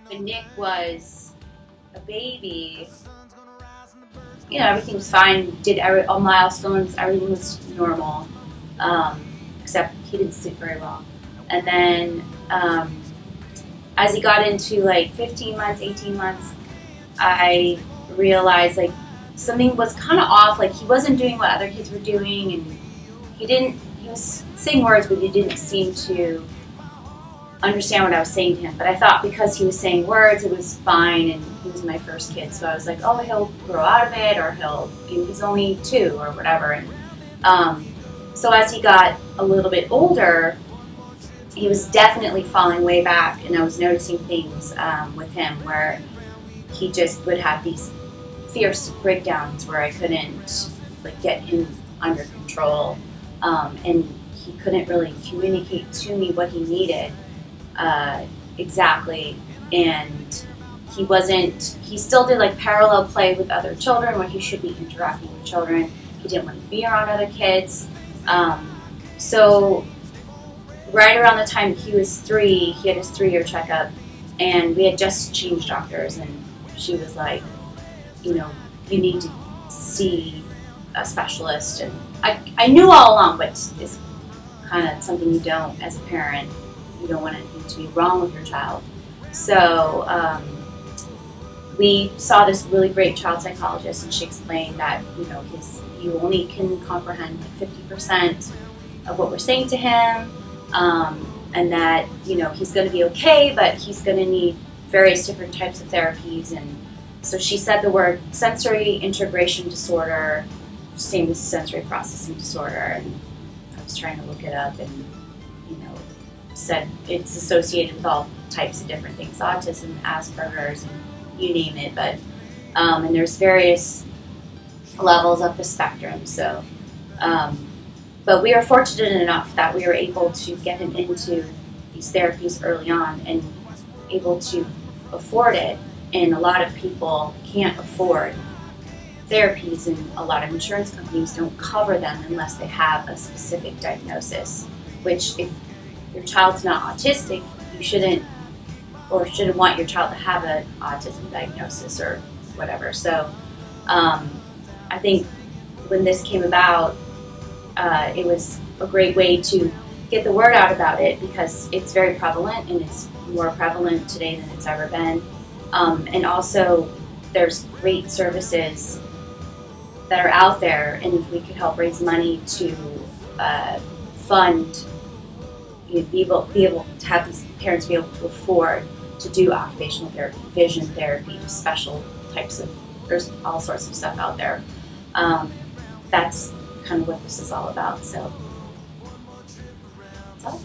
When Nick was a baby, you know, everything was fine. Did all milestones, everything was normal, except he didn't sleep very well. And then as he got into like 15 months, 18 months, I realized like something was kind of off. Like he wasn't doing what other kids were doing, and he was saying words, but he didn't seem to understand what I was saying to him. But I thought because he was saying words, it was fine, and he was my first kid. So I was like, oh, he'll grow out of it, or he's only 2 or whatever. And so as he got a little bit older, he was definitely falling way back, and I was noticing things with him where he just would have these fierce breakdowns where I couldn't like get him under control, and he couldn't really communicate to me what he needed exactly. And he still did like parallel play with other children where he should be interacting with children. He didn't want to be around other kids. So right around the time he was 3, he had his 3-year checkup, and we had just changed doctors, and she was like, you know, you need to see a specialist. And I knew all along, but it's kind of something you don't as a parent. You don't want anything to be wrong with your child. So we saw this really great child psychologist, and she explained that, you know, you only can comprehend like 50% of what we're saying to him, and that, you know, he's going to be okay, but he's going to need various different types of therapies. And so she said the word sensory integration disorder, same as sensory processing disorder, and I was trying to look it up, and, you know, said it's associated with all types of different things, autism, Asperger's, and you name it. But and there's various levels of the spectrum. So, but we were fortunate enough that we were able to get him into these therapies early on and able to afford it. And a lot of people can't afford therapies, and a lot of insurance companies don't cover them unless they have a specific diagnosis, which if your child's not autistic, you shouldn't want your child to have an autism diagnosis or whatever. So I think when this came about, it was a great way to get the word out about it, because it's very prevalent, and it's more prevalent today than it's ever been. And also, there's great services that are out there, and if we could help raise money to fund, be able to have these parents be able to afford to do occupational therapy, vision therapy, special types of, there's all sorts of stuff out there. That's kind of what this is all about. So that's all.